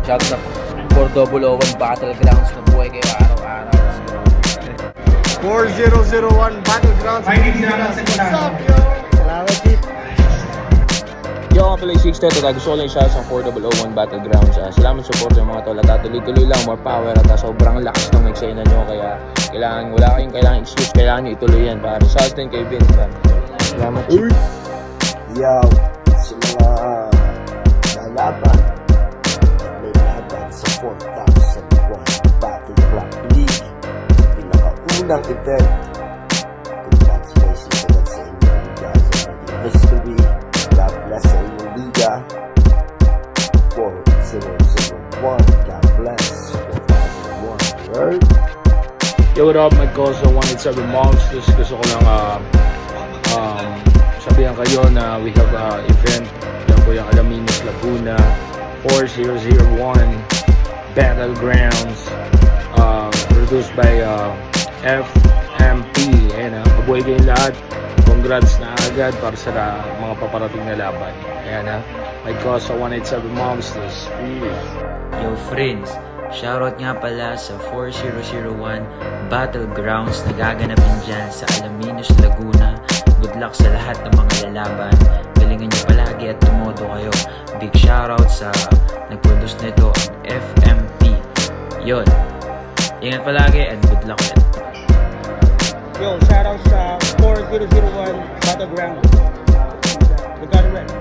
Shout sa 4001 Battlegrounds na buhay kayo araw-araw. 4001 Battlegrounds. What's up, yo? Salamat, Chief. Yo, ako pala yung 6 Teto. Gusto ko lang i-shout sa 4001 Battlegrounds. Salamat sa support sa mga tol. At tuloy-tuloy lang, more power. At sobrang lakas ng eksena nyo. Kaya wala kayong kailangan excuse. Kailangan nyo ituloy yan. Para sa atin kay Vince. Salamat, Chief. Yo, sa mga lalaban at may laban sa 4001 Battleground League sa pinakaunang event. Congratulations agad sa inyo. You guys are making history. God bless sa inyong liga. 4001. God bless. 4001. Word. Yo, what up, my cause 187 Monsters. Gusto ko lang sabihan kayo na we have event. Yan po yung Alaminos Laguna 4001 Battlegrounds, produced by FMP. Ayan, mabuhay kayong lahat. Congrats na agad para sa mga paparating na laban. Ayan, my cause 187 Monsters. Yo friends, shoutout nga pala sa 4001 Battlegrounds na gaganapin dyan sa Alaminos, Laguna. Good luck sa lahat ng mga lalaban. Galingan nyo palagi at tumodo kayo. Big shoutout sa nag-produce nito, ang FMP. Yun. Ingat palagi and good luck ulit. Yo, shoutout sa 4001 Battleground. We got it right.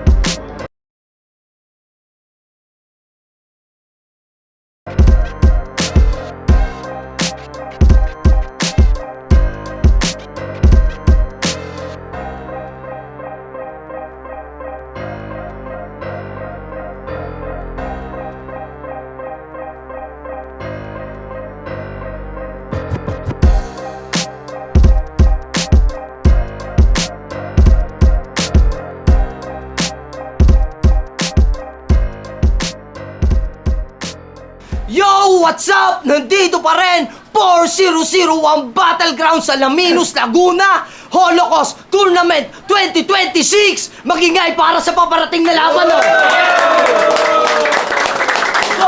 Yo! What's up? Nandito pa rin 4001 Battlegrounds sa Alaminos, Laguna Holocaust Tournament 2026! Magingay para sa paparating na laban, no? So,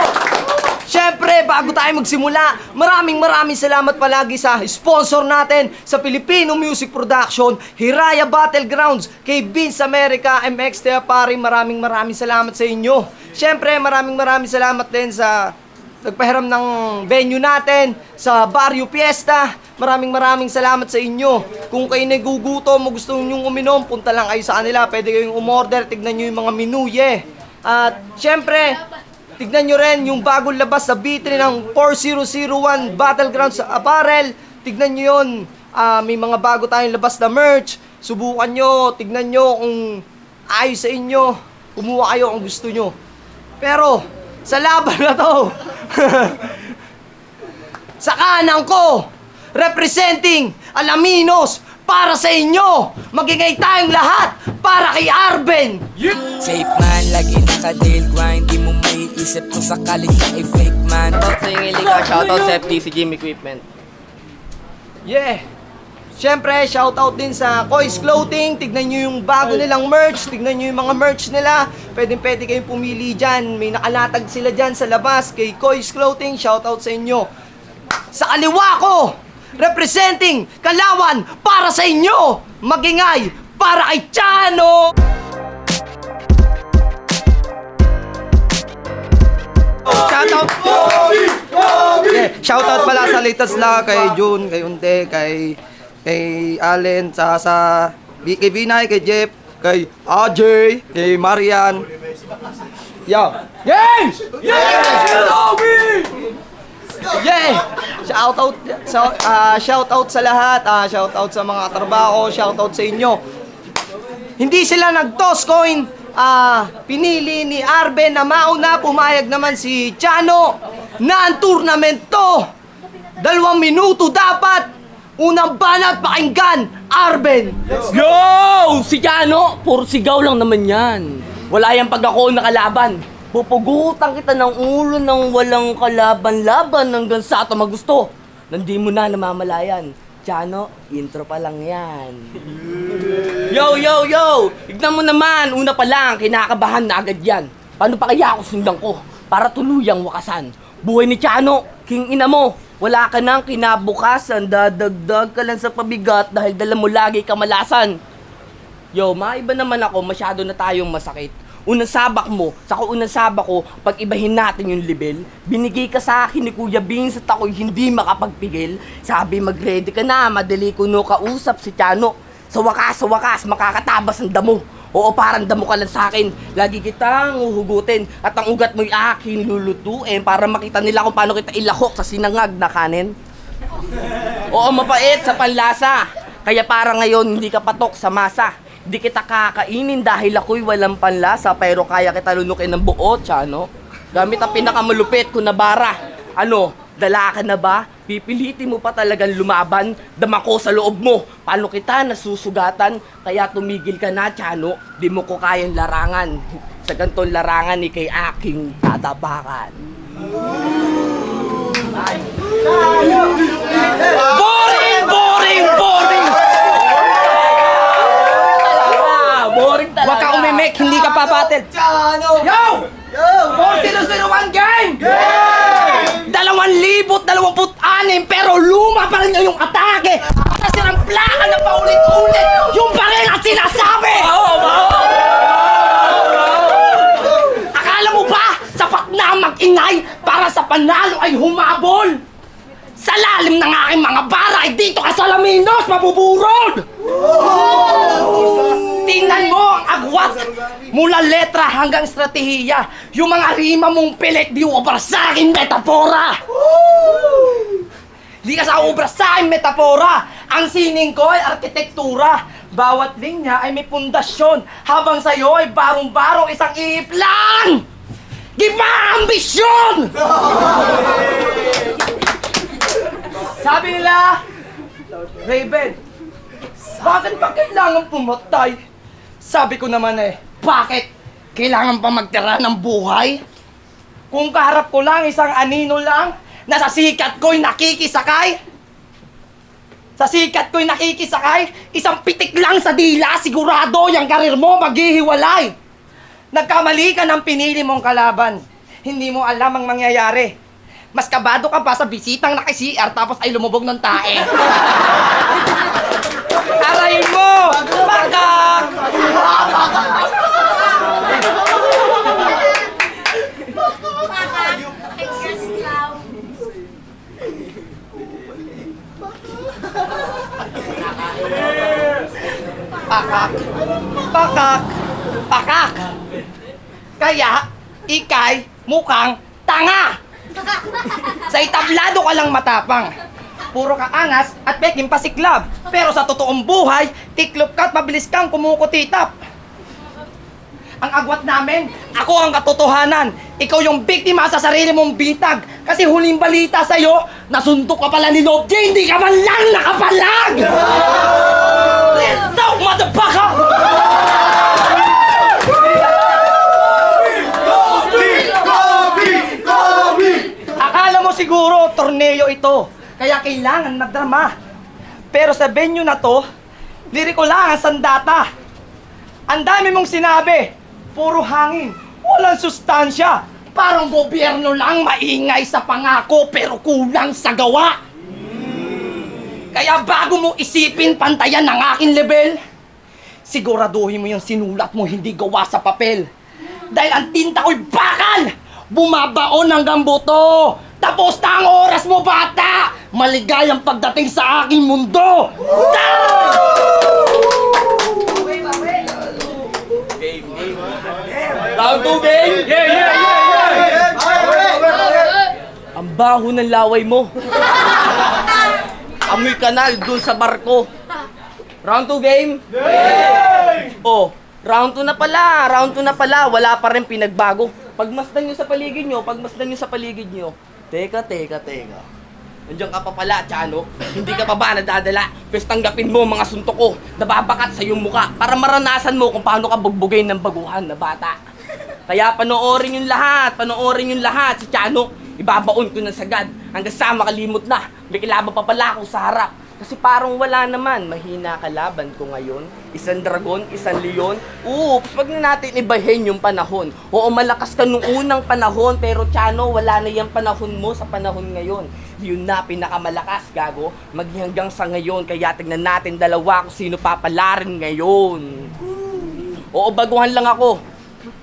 syempre, bago tayo magsimula, maraming salamat palagi sa sponsor natin sa Filipino Music Production, Hiraya Battlegrounds, kay Vince America, MX Teapari, maraming salamat sa inyo. Syempre, maraming salamat din sa nagpahiram ng venue natin sa Barrio Fiesta. Maraming salamat sa inyo. Kung kayo nagugutom o gusto nyo uminom, punta lang kayo sa kanila. Pwede kayong umorder, tignan nyo yung mga menuye. At syempre, tignan nyo rin yung bagong labas sa vitrine ng 4001 Battlegrounds Apparel. Tignan nyo yun. May mga bago tayong labas na merch. Subukan nyo, tignan nyo kung ayos sa inyo. Kumuha kayo kung gusto nyo. Pero, sa laban na to, sa kanan ko, representing Alaminos, para sa inyo, magingay tayong lahat para kay Arben. Safe man, lagi naka-deal grind. Di mo maiisip kung sakaling siya ay fake man. Shoutout sa yung iligaw, shoutout sa FTC Gym Equipment. Yeah. Siyempre, shoutout din sa Kois Clothing. Tignan nyo yung bago nilang merch. Tignan nyo yung mga merch nila. Pwede kayong pumili dyan. May nakalatag sila dyan sa labas kay Kois Clothing. Shoutout sa inyo. Sa kaliwa ko, representing Kalawan para sa inyo. Magingay para kay Chano. Shoutout. Shoutout pala sa latest la kay June, kay Unte, kay Allen, kay Vinay, kay Jeff, kay AJ, kay Marian. Yo! Yes! Yeah! Shoutout sa lahat, shoutout sa mga trabaho, shoutout sa inyo. Hindi sila nag-toss coin, pinili ni Arben na mauna, pumayag naman si Chano na ang tournament to. 2 minuto dapat. Unang banat pakinggan, Arben. Yo! Si Jano, puro sigaw lang naman yan. Wala yan pag ako nakalaban. Pupugutan kita ng ulo ng walang kalaban-laban hanggang sa ito magusto. Nandi mo na namamalayan. Jano, intro pa lang yan. Yo! Ignan mo naman, una pa lang, kinakabahan na agad yan. Paano pa kaya ako sundan ko para tuluyang wakasan? Buhay ni Jano, king ina mo. Wala ka nang kinabukasan, dadagdag ka lang sa pabigat dahil dala mo lagi kamalasan. Yo, maiba naman ako, masyado na tayong masakit. Unang sabak mo, saka unang sabak ko, pag ibahin natin yung level, binigay ka sa akin ni Kuya Vince at ako'y hindi makapagpigil. Sabi mag-ready ka na, madali ko no kausap si Chano. Sa wakas, makakatabas ang damo. Oo, parang damo ka lang sa akin. Lagi kitang uhugutin at ang ugat mo'y akin lulutuin para makita nila kung paano kita ilahok sa sinangag na kanin. Oo, mapait sa panlasa. Kaya para ngayon hindi ka patok sa masa. Hindi kita kakainin dahil ako'y walang panlasa pero kaya kita lunukin ng buo, Chano. Gamit ang pinakamalupit ko na bara. Ano, dala ka na ba? Pipilitin mo pa talagang lumaban, dama ko sa loob mo. Paano kita nasusugatan? Kaya tumigil ka na, Chano. Di mo ko kayang larangan. Sa gantong larangan ni kay aking tatabakan. Boring! Boring talaga. Huwag ka umimek, hindi ka papatil. Chano! Yo! 4001 game! 2026 pero luma pa rin yung atake. Kasi ng plaka na paulit-ulit yung pa rin ang sinasabi. Akala mo ba sapat na mag-ingay para sa panalo ay humabol? Sa lalim ng aking mga baray dito ka sa Alaminos mabuburod. Tingnan mo ang agwat mula letra hanggang estratehiya. Yung mga rima mong pilit di ubra sa aking metapora. Di ka sa ubra sa aking metapora. Ang sining ko ay arkitektura. Bawat linya ay may pundasyon. Habang sa'yo ay barong-barong isang ihip lang. Giba ambisyon! Sabi nila, Raven, bakit pa kailangan pumatay? Sabi ko naman bakit? Kailangan pa magtira ng buhay? Kung kaharap ko lang isang anino lang, na sa sikat ko'y nakikisakay? Sa sikat ko'y nakikisakay? Isang pitik lang sa dila, sigurado yung karir mo maghihiwalay. Nagkamali ka ng pinili mong kalaban. Hindi mo alam ang mangyayari. Mas kabado ka pa sa bisitang naki-CR tapos ay lumubog ng tae. Aray mo! Bakak! Pakak! Pakak! Pakak! Kaya, ikay mukhang tanga! Sa itablado ka lang matapang. Puro ka angas at peking pasiklab. Pero sa totoong buhay, tiklop ka at mabilis kang kumukutitap. Ang agwat namin, ako ang katotohanan. Ikaw yung biktima sa sarili mong bitag. Kasi huling balita sa'yo, nasuntok ka pala ni Love J, hindi ka man lang nakapalag! Let's talk, motherfucker! Akala mo siguro, torneo ito. Kaya kailangan magdrama. Pero sa venue na to, liriko lang ang sandata. Ang dami mong sinabi, puro hangin, walang sustansya. Parang gobyerno lang maingay sa pangako pero kulang sa gawa. Kaya bago mo isipin pantayan ng aking level, siguraduhin mo yung sinulat mo hindi gawa sa papel. Dahil ang tinta ko'y bakal, bumabaon hanggang buto. Tapos na ang oras mo, bata! Maligayang pagdating sa aking mundo! Round 2, game! Ang baho ng laway mo. Amoy kanal dun sa barko. Round 2, game? Oh, round 2 na pala. Round 2 na pala. Wala pa rin pinagbago. Pagmasdan nyo sa paligid nyo. Teka. Nandiyan ka pa pala, Chano. Hindi ka pa ba nadadala? Pwes tanggapin mo mga suntok ko. Nababakat sa iyong muka para maranasan mo kung paano ka bugbugay ng baguhan na bata. Kaya panoorin yung lahat. Si Chano, ibabaon ko ng sagad. Hanggang sa makalimot na. May kilaban pa pala ako sa harap. Kasi parang wala naman. Mahina kalaban ko ngayon. Isang dragon, isang leon. Oops, wag na natin ibahin yung panahon. Oo, malakas ka nung unang panahon. Pero Chano, wala na yung panahon mo sa panahon ngayon. Yun na pinakamalakas, gago. Maging hanggang sa ngayon. Kaya tignan natin dalawa kung sino papalarin ngayon. Oo, baguhan lang ako.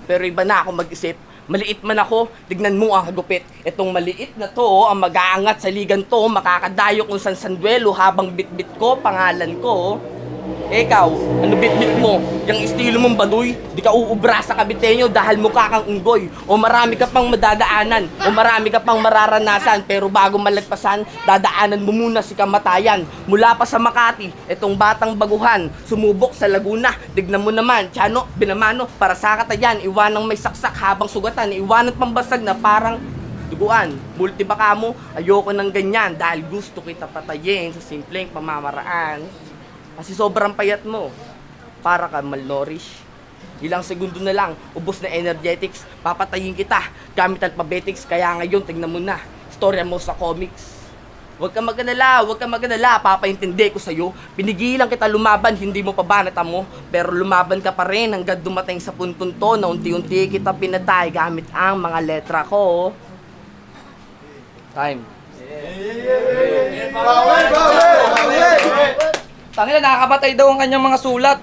Pero iba na ako mag-isip. Maliit man ako, tignan mo ang hagupit. Itong maliit na to, ang mag-aangat sa ligan to, makakadayo kung san sandwelo habang bitbit ko, pangalan ko. Ikaw, ano bitbit mo? Yung estilo mong baduy, di ka uubra sa kabitenyo dahil mukha kang unggoy. O marami ka pang madadaanan, o marami ka pang mararanasan. Pero bago malagpasan, dadaanan mo muna si kamatayan. Mula pa sa Makati, itong batang baguhan, sumubok sa Laguna. Tignan mo naman, Chano, binamano, para sa katayan. Iwanang may saksak habang sugatan, iwanan pambasag na parang duguan. Multi baka mo, ayoko ng ganyan dahil gusto kita patayin sa simpleng pamamaraan. Kasi sobrang payat mo. Para ka malnourished. Ilang segundo na lang, ubos na energetics. Papatayin kita gamit alphabetics. Kaya ngayon, tingnan mo na. Storya mo sa comics. Huwag ka maganala. Papaintindi ko sa'yo. Pinigilan kita lumaban, hindi mo pa ba natamo? Pero lumaban ka pa rin hanggang dumating sa puntong to na unti-unti kita pinatay gamit ang mga letra ko. Time. Tangina, nakakapatay daw ang kanyang mga sulat.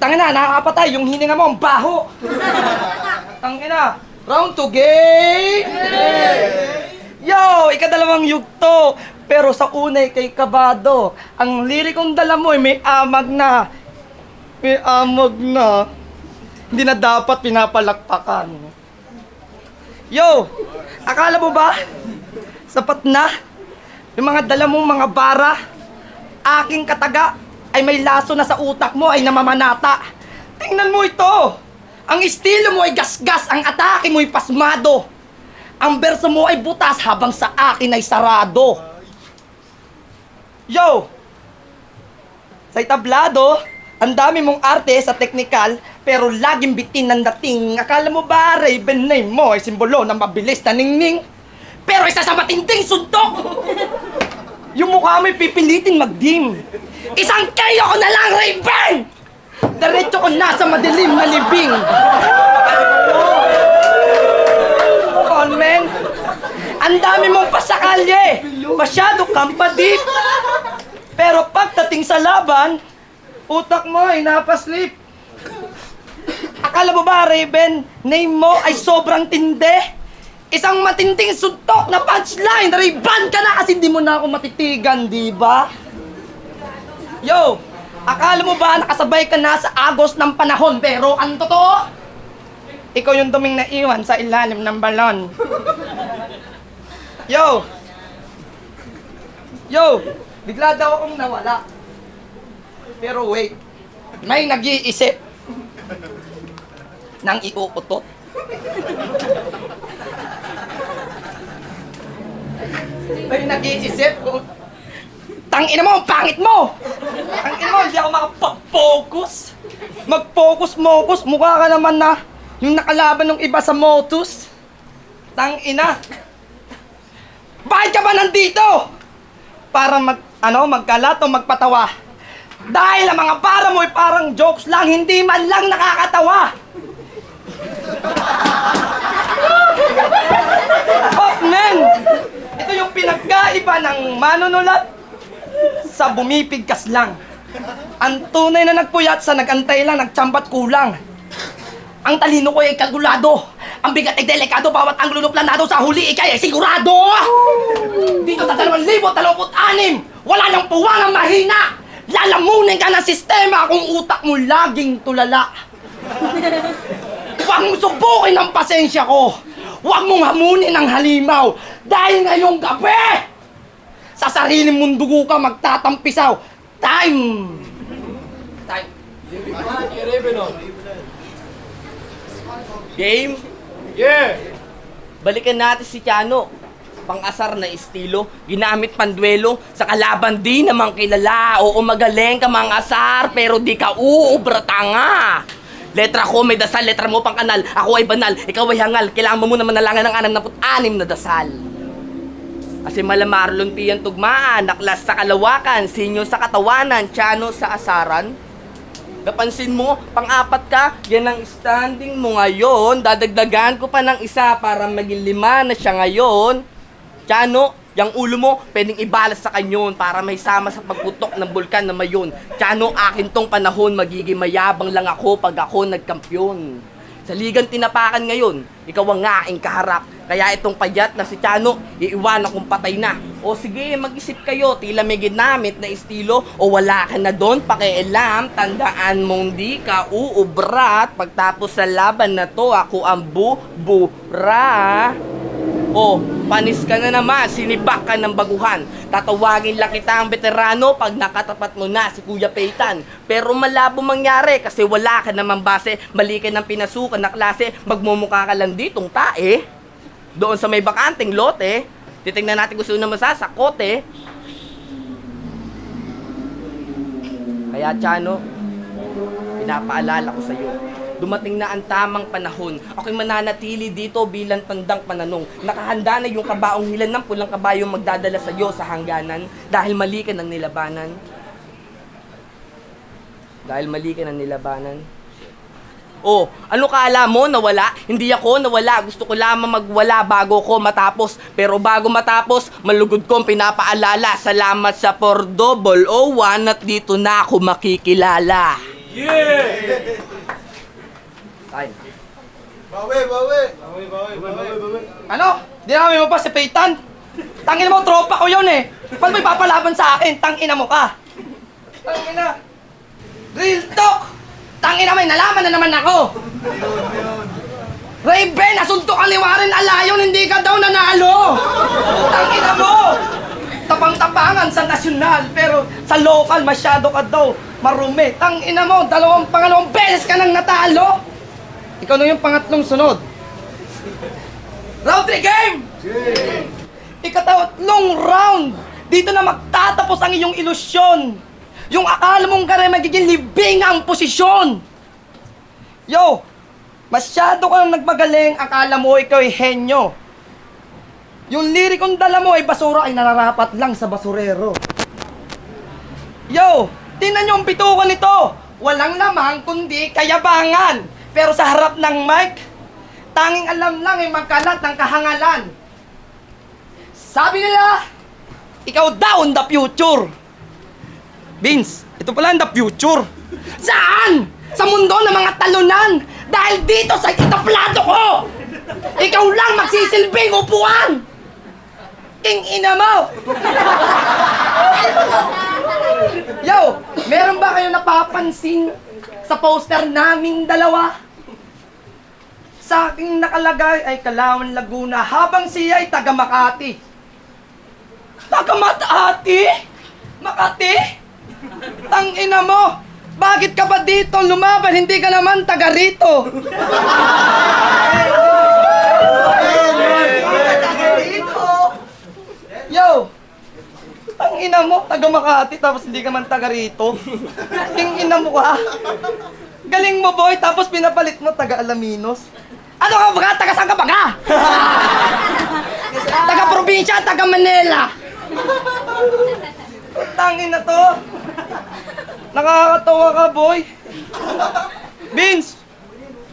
Tangina, nakakapatay. Yung hininga mo, ang baho. Tangina, round 2, game! Yo, ikadalawang yugto. Pero sa unay kay kabado. Ang lirikong dala mo ay may amag na. Hindi na dapat pinapalakpakan. Yo, akala mo ba? Sapat na? Yung mga dala mong mga bara, aking kataga ay may laso na sa utak mo ay namamanata. Tingnan mo ito. Ang estilo mo ay gasgas, ang atake mo ay pasmado. Ang berso mo ay butas habang sa akin ay sarado. Yo! Sa itablado, ang dami mong arte sa teknikal, pero laging bitin ng dating. Akala mo ba, Raven name mo ay simbolo ng mabilis na ningning? Pero isa sa matinding suntok! Yung mukha mo'y pipilitin mag-dim. Isang kayo ko na lang, Raven! Diretso ko na sa madilim na libing. Come on, man. Ang dami mong pasakalye. Masyado kang padip. Pero pagdating sa laban, utak mo ay napaslip. Akala mo ba, Raven, name mo ay sobrang tinde? Isang matinding suntok na punchline, Ray-Ban ka na kasi hindi mo na ako matitigan, di ba? Yo, akala mo ba nakasabay ka na sa agos ng panahon, pero ang totoo, ikaw yung duming naiwan sa ilalim ng balon. Yo, bigla daw akong nawala. Pero wait, may nag-iisip nang iuutot. May nag-iisip kung tangina mo, ang pangit mo! Tangina mo, hindi ako makapag-focus. Mag-focus, mukha ka naman na yung nakalaban ng iba sa Motus. Tangina. Bakit ka ba nandito? Para magkalat o magpatawa. Dahil ang mga para mo ay parang jokes lang, hindi man lang nakakatawa. Oh, men! Ito yung pinagkaiba ng manunulat sa bumipigkas lang. Ang tunay na nagpuyat sa nagantay lang, nagtsambat kulang. Ang talino ko ay kalkulado. Ang bigat ay delikado, bawat anggulo planado sa huli ikay ay sigurado! Dito sa 2026, wala nang puwang ang mahina! Lalamunin ka ng sistema kung utak mo laging tulala. Huwag mong subukin ang pasensya ko. Huwag mong hamunin ang halimaw. Dahil ngayong gabi, sa sarili mong dugo ka magtatampisaw. Time! Game? Yeah! Balikan natin si Tiano. Pang-asar na estilo, ginamit panduelo sa kalaban di naman kilala. Oo, magaling ka mang-asar, pero di ka uubra tanga. Letra ko may dasal, letra mo pang kanal. Ako ay banal, ikaw ay hangal. Kailangan mo muna manalangin ng 66 na dasal. Kasi malamarlon piyan tugmaan, naklas sa kalawakan, sinyo sa katawanan, Tiano sa asaran. Napansin mo, pang-apat ka, yan ang standing mo ngayon. Dadagdagan ko pa ng isa para maging 5 na siya ngayon. Tiano, yung ulo mo, pwedeng ibalas sa kanyon para may sama sa pagputok ng bulkan na mayon. Tiano, akin tong panahon, magiging mayabang lang ako pag ako nagkampyon. Sa ligang tinapakan ngayon, ikaw ang aking kaharap. Kaya itong payat na si Tiano, iiwanan kong patay na. O sige, mag-isip kayo, tila may ginamit na estilo o wala ka na doon, pakialam. Tandaan mong di ka uubrat. Pagtapos sa laban na to, ako ang bubura. O, panis ka na naman, sinibak ka ng baguhan. Tatawagin lang kita ang veterano pag nakatapat mo na si Kuya Peytan. Pero malabo mangyari kasi wala ka naman base. Mali ka ng pinasukan na klase, magmumukha ka lang ditong tae. Doon sa may bakanting lote, titingnan natin kung sino masasakote. Kaya Tiano, pinapaalala ko sa'yo, dumating na ang tamang panahon. Ako'y mananatili dito bilang tandang pananong. Nakahanda na yung kabaong hilan ng pulang kabayong magdadala sa iyo sa hangganan dahil mali ka ng nilabanan. Dahil mali ka ng nilabanan. Oh, ano kaala mo nawala? Hindi ako nawala. Gusto ko lamang magwala bago ko matapos. Pero bago matapos, malugod kong pinapaalala. Salamat sa 401 at dito na ako makikilala. Time. Ano? Dinami mo pa si Peytan? Tangina mo, tropa ko yun eh. Paano may papalaban sa akin? Tangina mo ka. Tangina. Real talk. Tangina may nalaman na naman ako. Raven, asunto ka liwarin alayon, hindi ka daw nanalo. Tangina mo. Tapang-tapangan sa nasyonal, pero sa local masyado ka daw marumi. Tangina mo, pangalawang beses ka nang natalo. Ikaw na yung pangatlong sunod. Round 3 game! Ikatatlong round! Dito na magtatapos ang iyong ilusyon. Yung akala mong kare magiging libing ang posisyon. Yo! Masyado kang nagmagaling, akala mo ikaw ay henyo. Yung lirikong dala mo ay basura ay nararapat lang sa basurero. Yo! Tingnan niyo ang bitukan nito! Walang lamang kundi kayabangan. Pero sa harap ng mic, tanging alam lang ay magkalat ng kahangalan. Sabi nila, ikaw daw ang the future. Vince, ito pala ang the future. Saan? Sa mundo ng mga talunan. Dahil dito sa itaplado ko, ikaw lang magsisilbing upuan. King ina mo. Yo, meron ba kayo napapansin sa poster naming dalawa? Sa aking nakalagay ay Kalawan, Laguna, habang siya ay taga Makati. Taga Makati? Makati? Tangina mo! Bakit ka ba dito lumaban? Hindi ka naman taga rito. Yo! Tangina mo, taga Makati tapos hindi ka man taga rito. Tingina mo ka. Galing mo boy, tapos pinapalit mo taga Alaminos. Ano ka ba? Taga saan ka ba ka? Taga probinsya, taga Manila. Tangin na to. Nakakatawa ka, boy. Vince,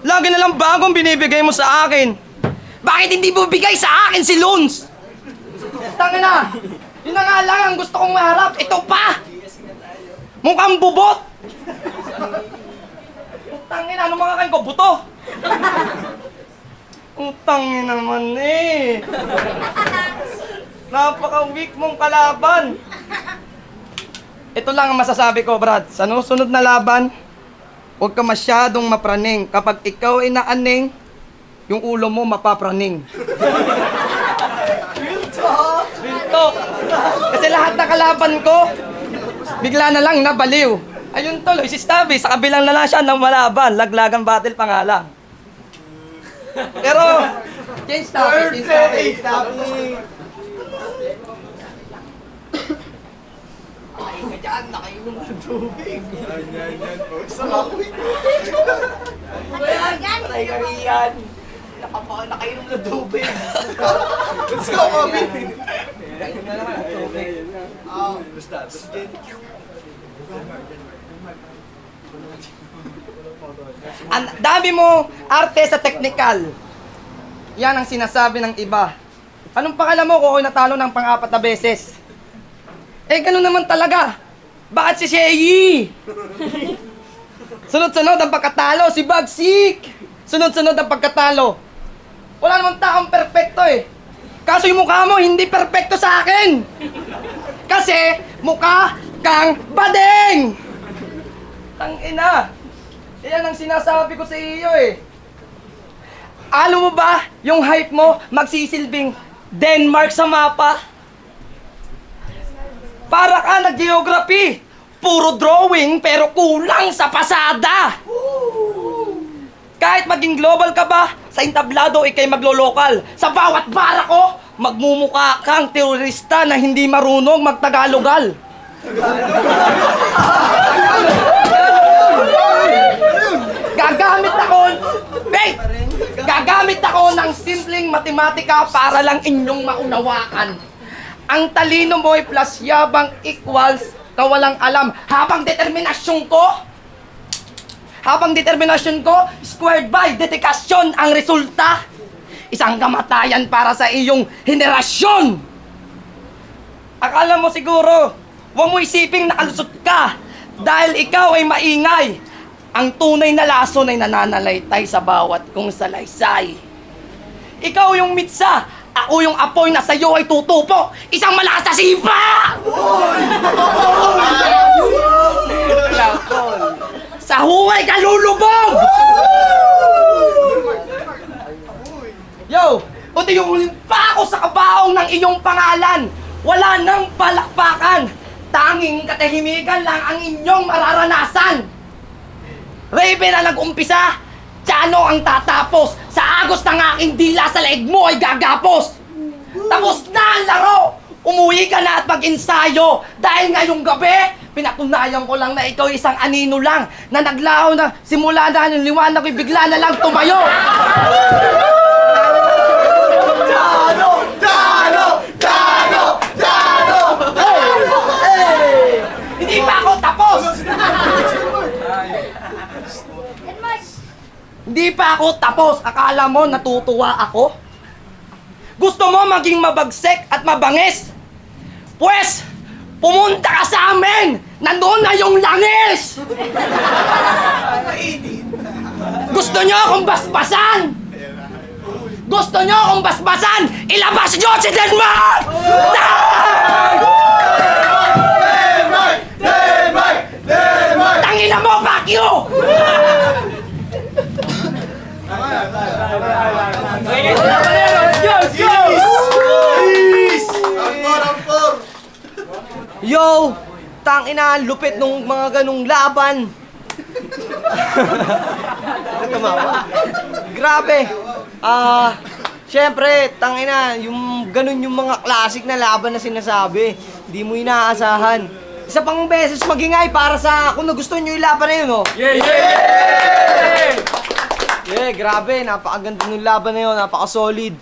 lagi na lang bagong binibigay mo sa akin. Bakit hindi mo bigay sa akin si Lons? Tangin na. Yun na nga lang ang gusto kong maharap. Ito pa. Mukhang bubot. Tangin na, ano mga kain ko? Buto. Tangin naman eh. Napaka-weak mong kalaban. Ito lang ang masasabi ko, Brad. Sa susunod na laban, huwag ka masyadong mapraning. Kapag ikaw ay naaning, yung ulo mo mapapraning. Wiltok! Kasi lahat na kalaban ko, bigla na lang nabaliw. Ayun tuloy, si Stabby, sa kabilang na lang siya ng malaban. Laglagan battle pa nga lang. Pero, change topic, change topic. Ay, ka dyan, nakainom ng tubig. Yan, patay ka riyan. Nakainom ng tubig. Let's go, Bobby! Nakainom na naman ng tubig. Basta. Ang dami mo arte sa technical. Yan ang sinasabi ng iba. Anong pakala mo kung ako'y natalo ng pang-4 na beses? Eh, ganun naman talaga. Bakit si Sheyi? Sunod-sunod ang pagkatalo, si Bagsik. Sunod-sunod ang pagkatalo. Wala namang taong perpekto eh. Kaso yung mukha mo, hindi perpekto sa akin. Kasi, mukha kang bading! Tangina! Yan ang sinasabi ko sa iyo eh. Alam mo ba, yung hype mo magsisilbing Denmark sa mapa? Para ka nag-geography. Puro drawing pero kulang sa pasada. Kahit maging global ka ba, sa entablado ikay maglolokal. Sa bawat bara ko, magmumukha kang terorista na hindi marunong magtagalogal. Gagamit ako ng simpleng matematika para lang inyong maunawakan. Ang talino mo ay plus yabang equals kawalang alam. Habang determinasyon ko, squared by dedikasyon ang resulta. Isang kamatayan para sa iyong henerasyon. Akala mo siguro, huwag mo isiping nakalusot ka dahil ikaw ay maingay. Ang tunay na lason ay nananalaytay sa bawat kong salaysay. Ikaw yung mitsa, ako yung apoy na sa'yo ay tutupo. Isang malakas na sipa! Sa huway ka lulubog! Yo! Kundi yung huling pa ako sa kabaong ng iyong pangalan. Wala nang palakpakan. Tanging katahimikan lang ang inyong mararanasan. Raven na nag-umpisa, Tiano ang tatapos. Sa agos ng aking dila sa leeg mo ay gagapos. Tapos na ang laro. Umuwi ka na at mag-ensayo. Dahil ngayong gabi, pinatunayan ko lang na ikaw isang anino lang na naglaho na simula na yung liwanag ay bigla na lang tumayo. Tiano! Tiano! Tiano! Tiano! Hey! Hindi pa ako tapos! Hindi pa ako tapos. Akala mo natutuwa ako? Gusto mo maging mabagsik at mabangis? Pwes, pumunta ka sa amin! Nandoon na yung langis! Gusto nyo akong basbasan? Gusto nyo akong basbasan? Ilabas nyo si Denmark! Tangina mo, fuck you! Yo! Tangina, lupit nung mga ganung laban. Tumawa. Grabe. Siyempre, tangina, yung ganun yung mga classic na laban na sinasabi. Hindi mo inaasahan. Isa pang beses magingay para sa kung nagustuhan nyo yung laban na yun, oh. Yeah, grabe. Napakaganda ng laban na yun. Napaka-solid.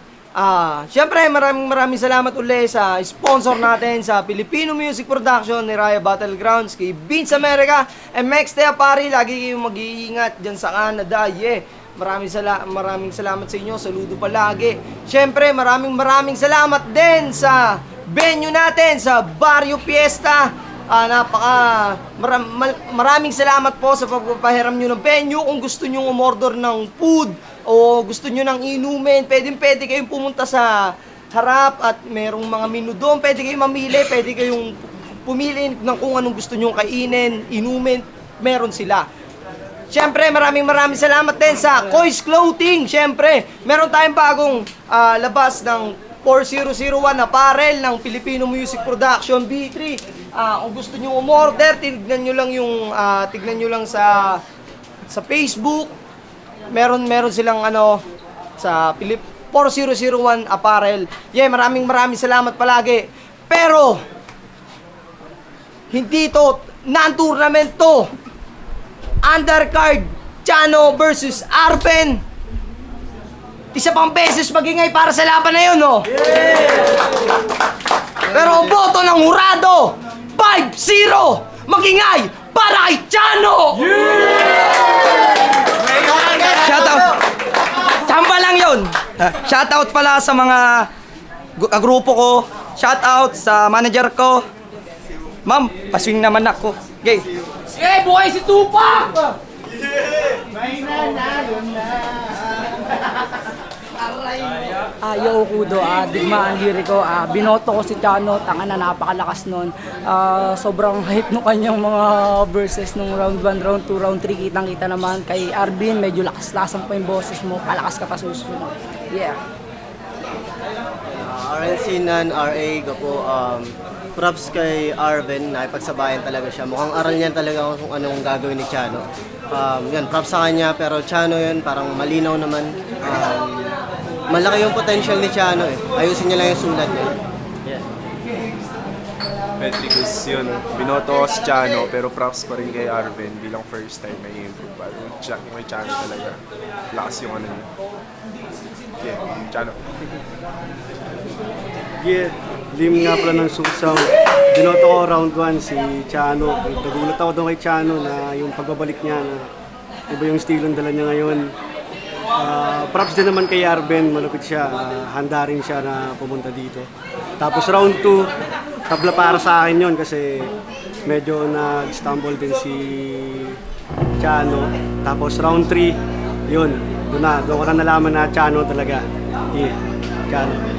Siyempre, maraming salamat ulit sa sponsor natin sa Filipino Music Production ni Raya Battlegrounds, kay Vince America, and Max Teapari. Lagi kayong mag-iingat dyan sa Canada. Yeah. Maraming salamat sa inyo. Saludo palagi. Siyempre, maraming salamat din sa venue natin sa Barrio Fiesta. Maraming salamat po sa pagpapahiram nyo ng venue. Kung gusto nyo umorder ng food o gusto nyo ng inumin, pwede kayong pumunta sa harap at merong mga menu doon. Pwede kayong mamili, pwede kayong pumili ng kung anong gusto nyo kainin, inumin, meron sila. Siyempre, maraming salamat din sa Kois Clothing. Siyempre, meron tayong bagong labas ng 4001 apparel ng Filipino Music Production B3. Kung gusto nyo umorder, tignan nyo lang sa Facebook. Meron silang sa 4001 apparel. Yeah, maraming salamat palagi. Pero hindi to non-tournament to. Undercard Chano versus Arben. Isa pang beses magingay para sa laban na yun, no? Pero ang boto ng hurado 5-0 magingay para kay Chano! Shoutout! Samba lang yun! Shoutout pala sa mga grupo ko. Shoutout sa manager ko. Ma'am, paswing naman ako. Okay. Buhay si Tupac! Yo Kudo, digmaan liriko, binoto ko si Chano, tanga na napakalakas nun. Sobrang hype nung kanyang mga verses nung round 1, round 2, round 3, kitang-kita naman. Kay Arvin, medyo lakas-lasan pa yung boses mo, palakas ka pa susunod. Yeah. RNC Nan, RA ko po, props kay Arven, nakipagsabayan talaga siya. Mukhang aral niyan talaga kung anong gagawin ni Chano. Yan, props sa kanya, pero Chano yun, parang malinaw naman. Malaki yung potential ni Chano eh. Ayusin niya lang yung sulat niya. Metricus yun. Binoto ko si Chano, pero props pa rin kay Arven bilang first time may improve pa. May Chano talaga. Lakas yung ano niya. Yeah, Chano. Yeah, lim nga pala ng susaw. Binoto ko round 1 si Chano. Nagulat ako doon kay Chano na yung pagbabalik niya na iba yung stilong dala niya ngayon. Props din naman kay Arben, malupit siya. Handa rin siya na pumunta dito. Tapos round 2, tabla para sa akin yun kasi medyo nag-stumble din si Chano. Tapos round 3, yun. Doon ko na nalaman na Chano talaga. Yeah, Chano.